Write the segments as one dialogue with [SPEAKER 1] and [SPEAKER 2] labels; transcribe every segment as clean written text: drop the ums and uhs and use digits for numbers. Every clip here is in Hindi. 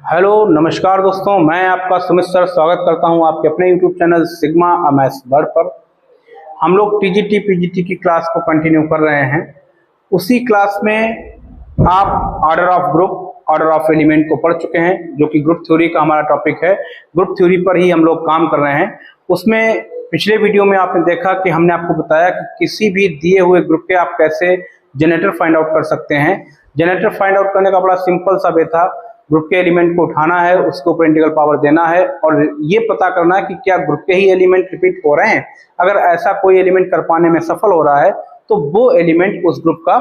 [SPEAKER 1] हेलो नमस्कार दोस्तों, मैं आपका सुमित सर स्वागत करता हूं आपके अपने YouTube channel sigma MS word पर। हम लोग टीजीटी पीजीटी की क्लास को कंटिन्यू कर रहे हैं। उसी क्लास में आप order of group, order of element को पढ़ चुके हैं, जो कि ग्रुप थ्योरी का हमारा टॉपिक है। ग्रुप थ्योरी पर ही हम लोग काम कर रहे हैं। उसमें पिछले वीडियो में आपने देखा कि हमने आपको बताया कि किसी भी दिए हुए ग्रुप के आप कैसे जनरेटर फाइंड आउट कर सकते हैं। जनरेटर फाइंड आउट करने का बड़ा सिंपल सा वे था, ग्रुप के एलिमेंट को उठाना है, उसके ऊपर इंटीग्रल पावर देना है और ये पता करना है कि क्या ग्रुप के ही एलिमेंट रिपीट हो रहे हैं। अगर ऐसा कोई एलिमेंट कर पाने में सफल हो रहा है तो वो एलिमेंट उस ग्रुप का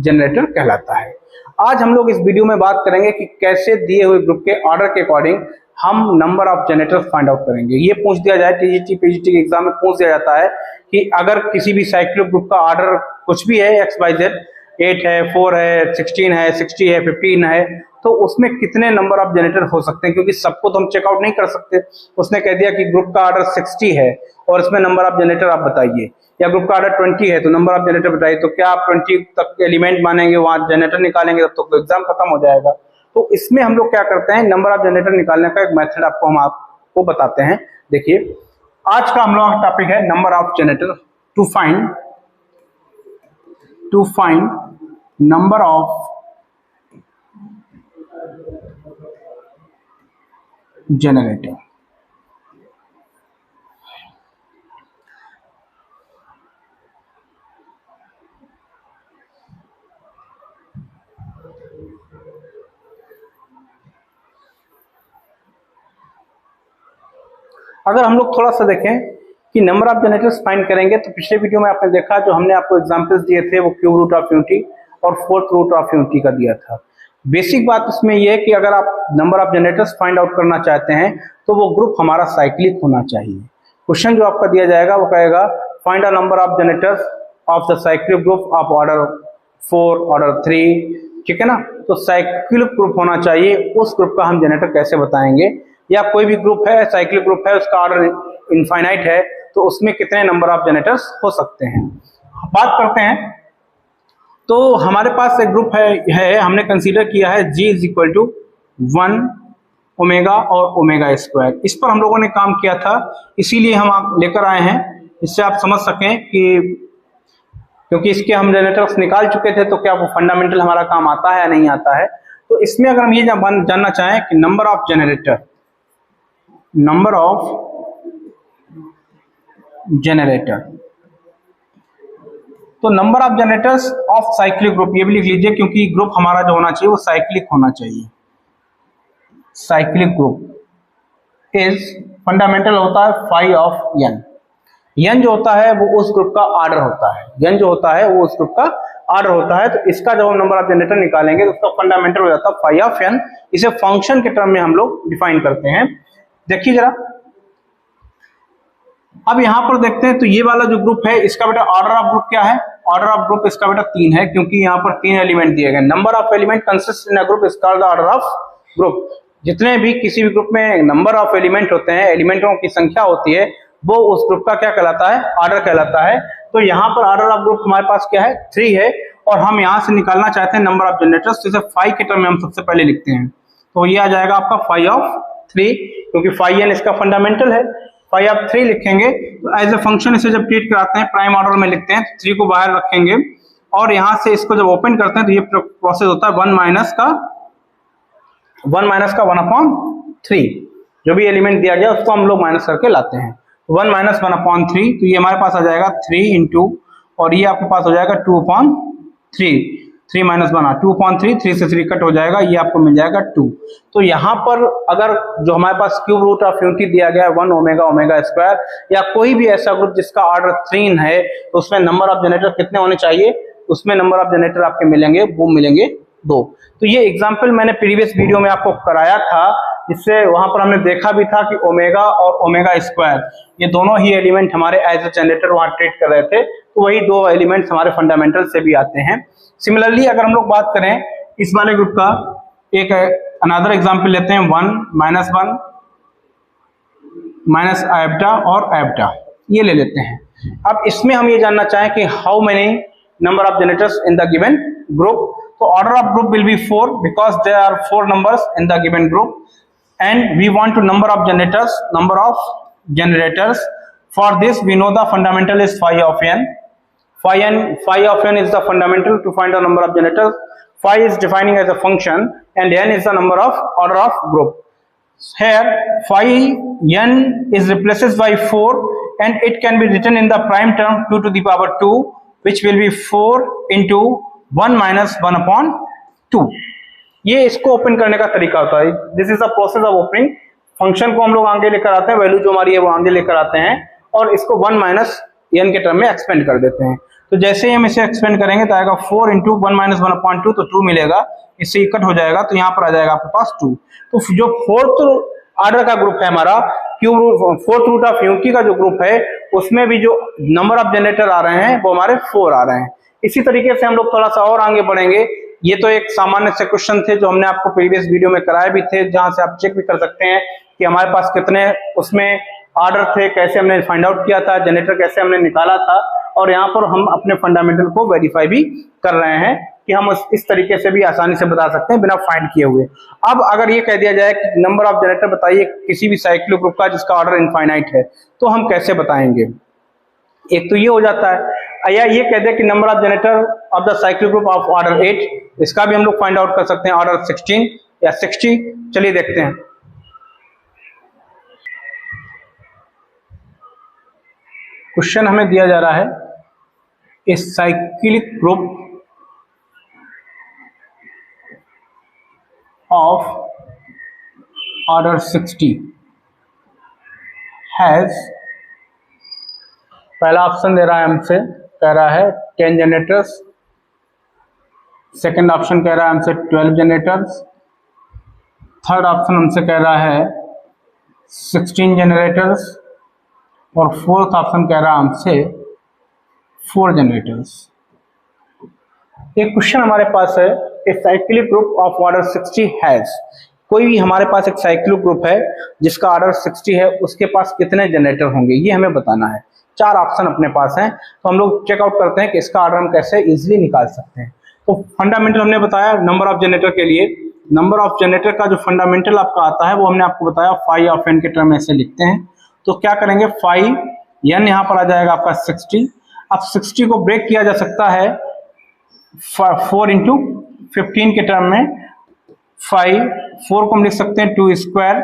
[SPEAKER 1] जनरेटर कहलाता है। आज हम लोग इस वीडियो में बात करेंगे कि कैसे दिए हुए ग्रुप के ऑर्डर के अकॉर्डिंग हम number of generators find out करेंगे। ये पूछ दिया जाए, टीजीटी पीजीटी के एग्जाम में पूछ दिया जाता है कि अगर किसी भी साइक्लिक ग्रुप का ऑर्डर कुछ भी है, एक्स वाई जेड, 8 है, 4 है, 16 है, 60 है, 15 है, तो उसमें कितने नंबर ऑफ जनरेटर हो सकते हैं, क्योंकि सबको तो हम चेकआउट नहीं कर सकते। उसने कह दिया कि ग्रुप का ऑर्डर 60 है और इसमें नंबर ऑफ जनरेटर आप बताइए, या ग्रुप का ऑर्डर 20 है तो नंबर ऑफ जनरेटर बताइए। तो क्या आप 20 तक एलिमेंट मानेंगे, वहां जनरेटर निकालेंगे, तब तक तो एग्जाम खत्म हो जाएगा। तो इसमें हम लोग क्या करते हैं, नंबर ऑफ जनरेटर निकालने का एक मेथड हम आपको बताते हैं। देखिए, आज का हम लोग का टॉपिक है number of generator to find number of generator. अगर हम लोग थोड़ा सा देखें कि नंबर ऑफ जनरेटर्स फाइंड करेंगे, तो पिछले वीडियो में आपने देखा, जो हमने आपको एग्जांपल्स दिए थे वो क्यूब रूट ऑफ यूनिटी और फोर्थ रूट ऑफ यूनिटी का दिया था। बेसिक बात उसमें यह है कि अगर आप number of generators find out करना चाहते हैं तो वो ग्रुप हमारा साइक्लिक होना चाहिए। क्वेश्चन जो आपका दिया जाएगा वो कहेगा find a number of generators of the cyclic group of order 4, order 3, ठीक है ना। तो साइक्लिक ग्रुप होना चाहिए, उस ग्रुप का हम जनरेटर कैसे बताएंगे। या कोई भी ग्रुप है, साइक्लिक ग्रुप है, उसका ऑर्डर इनफाइनाइट है, तो उसमें कितने नंबर ऑफ जनरेटर्स हो सकते हैं। बात करते हैं। तो हमारे पास एक ग्रुप है हमने कंसीडर किया है G is equal to 1 omega और ओमेगा स्क्वायर। इस पर हम लोगों ने काम किया था, इसीलिए हम लेकर आए हैं, इससे आप समझ सकें कि क्योंकि इसके हम जनरेटर्स निकाल चुके थे, तो क्या वो फंडामेंटल हमारा काम आता है या नहीं आता है। तो इसमें अगर हम ये जानना चाहें कि नंबर ऑफ जनरेटर तो number of generators of cyclic group, ये भी लिख लीजिए, क्योंकि ग्रुप हमारा जो होना चाहिए वो साइक्लिक होना चाहिए। साइक्लिक ग्रुप इज फंडामेंटल होता है फाई ऑफ n। n जो होता है वो उस ग्रुप का ऑर्डर होता है, n जो होता है वो उस ग्रुप का ऑर्डर होता है। तो इसका जब हम नंबर ऑफ जनरेटर निकालेंगे तो उसका फंडामेंटल हो जाता है फाई ऑफ n। इसे फंक्शन के टर्म में हम लोग डिफाइन करते हैं। देखिए जरा, अब यहां पर देखते हैं, तो ये वाला जो ग्रुप है इसका बेटा ऑर्डर ऑफ ग्रुप क्या है। ऑर्डर ऑफ ग्रुप इसका बेटा 3 है, क्योंकि यहाँ पर 3 एलिमेंट दिए गए। Number of element consist in a group is called the order of group. जितने भी किसी भी ग्रुप में नंबर ऑफ एलिमेंट होते हैं, एलिमेंटों की संख्या होती है, वो उस ग्रुप का क्या कहलाता है, ऑर्डर कहलाता है। तो यहाँ पर ऑर्डर ऑफ ग्रुप हमारे पास क्या है, 3 है, और हम यहाँ से निकालना चाहते हैं नंबर ऑफ जनरेटर्स, जैसे फाई के टर्म में हम सबसे पहले लिखते हैं। तो ये आ जाएगा आपका फाई ऑफ 3, क्योंकि फाई n इसका फंडामेंटल है। फाई ऑफ 3 लिखेंगे, तो एज ए फंक्शन इसे जब ट्रीट कराते हैं प्राइम ऑर्डर में लिखते हैं, 3 को बाहर रखेंगे और यहां से इसको जब ओपन करते हैं तो ये प्रोसेस होता है 1 माइनस का 1/3। जो भी एलिमेंट दिया गया उसको हम लोग माइनस करके लाते हैं, 1 माइनस 1/3। तो ये हमारे पास आ जाएगा 3 इंटू, और ये आपके पास हो जाएगा 2/3। 3 माइनस 1 2/3, 3 से 3 कट हो जाएगा, ये आपको मिल जाएगा 2। तो यहाँ पर अगर जो हमारे पास क्यूब रूट ऑफ यूनिटी दिया गया है 1 ओमेगा ओमेगा स्क्वायर, या कोई भी ऐसा ग्रुप जिसका ऑर्डर 3 है, तो उसमें नंबर ऑफ जनरेटर कितने होने चाहिए, उसमें नंबर ऑफ जनरेटर आपके मिलेंगे, वो मिलेंगे 2। तो ये एग्जाम्पल मैंने प्रीवियस वीडियो में आपको कराया था, जिससे वहां पर हमने देखा भी था कि ओमेगा और ओमेगा स्क्वायर ये दोनों ही एलिमेंट हमारे एज ए जनरेटर वहां ट्रीट कर रहे थे। तो वही 2 एलिमेंट्स हमारे फंडामेंटल से भी आते हैं। सिमिलरली अगर हम लोग बात करें इस वाले ग्रुप का, एक अनदर एग्जांपल लेते हैं, 1 माइनस 1 माइनस एब्टा और एब्टा, ये ले लेते हैं। अब इसमें हम ये जानना चाहें कि how many number of generators in the given group, तो order of group will be 4 because there are 4 numbers in the given group and we want to number of generators. For this we know the fundamental is phi of n. Phi of n is the fundamental to find the number of generators. Phi is defining as a function and n is the number of order of group. Here phi n is replaced by 4 and it can be written in the prime term 2 to the power 2, which will be 4 into 1 minus 1 upon 2. ये इसको ओपन करने का तरीका होता है. This is the process of opening. Function को हम लोग आगे लेकर आते हैं, वैल्यू जो हमारी है वो आगे लेकर आते हैं और इसको 1 माइनस n के टर्म में एक्सपेंड कर देते हैं. तो जैसे ही हम इसे एक्सपेंड करेंगे तो आएगा 4 इंटू 1 माइनस 1/2 तो 2 मिलेगा. इससे कट हो जाएगा तो यहाँ पर आ जाएगा आपके पास 2. तो जो फोर्थ ऑर्डर का ग्रुप है हमारा फोर्थ रूट ऑफ यूनिटी का जो ग्रुप है उसमें भी जो नंबर ऑफ जनरेटर आ रहे हैं वो हमारे 4 आ रहे हैं. इसी तरीके से हम लोग थोड़ा सा और आगे बढ़ेंगे. ये तो एक सामान्य से क्वेश्चन थे जो हमने आपको प्रीवियस वीडियो में कराए भी थे, जहां से आप चेक भी कर सकते हैं कि हमारे पास कितने उसमें ऑर्डर थे, कैसे हमने फाइंड आउट किया था, जनरेटर कैसे हमने निकाला था. और यहाँ पर हम अपने फंडामेंटल को वेरीफाई भी कर रहे हैं कि हम इस तरीके से भी आसानी से बता सकते हैं बिना फाइंड किए हुए. अब अगर ये कह दिया जाए कि नंबर ऑफ जनरेटर बताइए किसी भी साइक्लिक ग्रुप का जिसका ऑर्डर इनफाइनाइट है, तो हम कैसे बताएंगे. एक तो ये हो जाता है, या ये कह दे कि number of generator off the cyclic group of order 8, इसका भी हम लोग फाइंड आउट कर सकते हैं ऑर्डर 16 या 60. चलिए देखते हैं. क्वेश्चन हमें दिया जा रहा है a cyclic group of order 60 has, पहला ऑप्शन दे रहा है हमसे, कह रहा है 10 जनरेटर्स. सेकंड ऑप्शन कह रहा है हमसे 12 जनरेटर्स. थर्ड ऑप्शन हमसे कह रहा है 16 जनरेटर्स और फोर्थ ऑप्शन कह रहा है हमसे 4 जनरेटर्स. एक क्वेश्चन हमारे पास है a cyclic group of order 60 has, कोई भी हमारे पास एक साइक्लिक ग्रुप है जिसका ऑर्डर 60 है, उसके पास कितने जनरेटर होंगे ये हमें बताना है. 4 ऑप्शन अपने पास हैं, तो हम लोग चेकआउट करते हैं कि इसका ऑर्डर हम कैसे इजीली निकाल सकते हैं. तो फंडामेंटल हमने बताया नंबर ऑफ जनरेटर के लिए. नंबर ऑफ जनरेटर का जो फंडामेंटल आपका आता है वो हमने आपको बताया फाई ऑफ n के टर्म में ऐसे लिखते हैं. तो क्या करेंगे, फाई n यहाँ पर आ जाएगा आपका 60. अब 60 को ब्रेक किया जा सकता है 4 इंटू 15 के टर्म में. 4 को हम लिख सकते हैं 2 स्क्वायर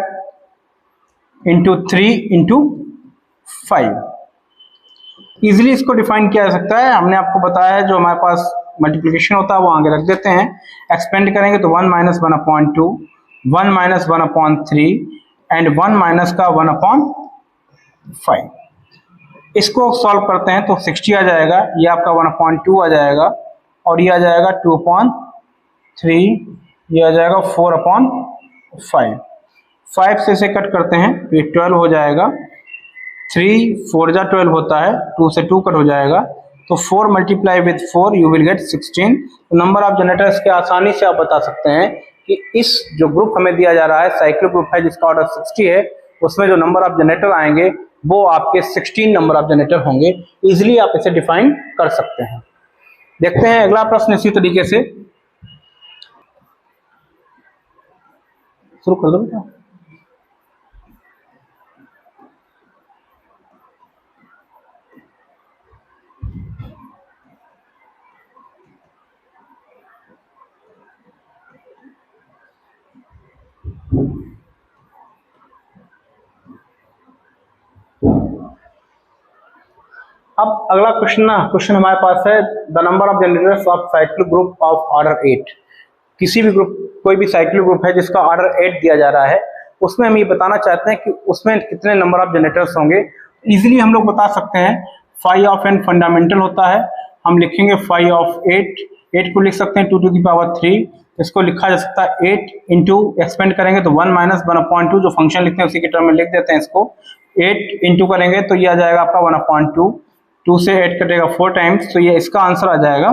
[SPEAKER 1] इंटू 3 इंटू 5. इजिली इसको डिफाइन किया जा सकता है. हमने आपको बताया है जो हमारे पास मल्टीप्लिकेशन होता है वो आगे रख देते हैं. एक्सपेंड करेंगे तो 1 माइनस 1/2, 1 माइनस 1/3 एंड 1 माइनस का 1/5. इसको सॉल्व करते हैं तो 60 आ जाएगा, ये आपका 1/2 आ जाएगा और ये आ जाएगा 2/3, ये आ जाएगा 4/5. 5 से इसे कट करते हैं तो ये 12 हो जाएगा. 3 4 जा 12 होता है, 2 से 2 कट हो जाएगा तो 4 multiply with 4 you will get 16. Number of generators के आसानी से आप बता सकते हैं कि इस जो ग्रुप हमें दिया जा रहा है साइक्लिक ग्रुप है जिसका ऑर्डर 60 है, उसमें जो नंबर ऑफ जनरेटर आएंगे वो आपके 16 नंबर ऑफ जनरेटर होंगे. इजिली आप इसे डिफाइन कर सकते हैं. देखते हैं अगला प्रश्न इसी तरीके से. शुरू कर दो बेटा. अब अगला क्वेश्चन हमारे पास है the number of generators of cyclic group of order 8. किसी भी ग्रुप, कोई भी साइक्लिक ग्रुप है जिसका ऑर्डर 8 दिया जा रहा है, उसमें हम ये बताना चाहते हैं कि उसमें कितने नंबर ऑफ जनरेटर्स होंगे. इजीली हम लोग बता सकते हैं. फाई ऑफ n फंडामेंटल होता है, हम लिखेंगे फाई ऑफ 8 को लिख सकते हैं 2 to the power 3. इसको लिखा जा सकता है 8 इंटू एक्सपेंड करेंगे तो 1 माइनस 1/2 जो फंक्शन लिखते हैं उसी के टर्म में लिख देते हैं इसको. 8 इंटू करेंगे तो ये आ जाएगा आपका 1/2. 2 से 8 कटेगा 4 टाइम्स तो ये इसका आंसर आ जाएगा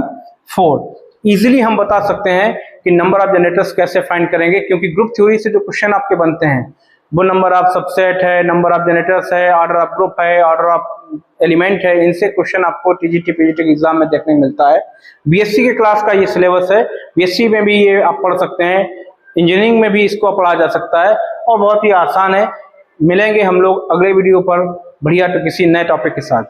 [SPEAKER 1] 4. इजीली हम बता सकते हैं कि नंबर ऑफ जनरेटर्स कैसे फाइंड करेंगे, क्योंकि ग्रुप थ्योरी से जो क्वेश्चन आपके बनते हैं वो नंबर ऑफ सबसेट है, नंबर ऑफ जनरेटर्स है, ऑर्डर ऑफ ग्रुप है, ऑर्डर ऑफ एलिमेंट है, इनसे क्वेश्चन आपको टीजीटी पीजीटी के एग्जाम में देखने को मिलता है। बीएससी के क्लास का ये सिलेबस है, बीएससी में भी ये आप पढ़ सकते हैं, इंजीनियरिंग में भी इसको पढ़ा जा सकता है और बहुत ही आसान है। मिलेंगे हम लोग अगले वीडियो पर बढ़िया तो किसी नए टॉपिक के साथ।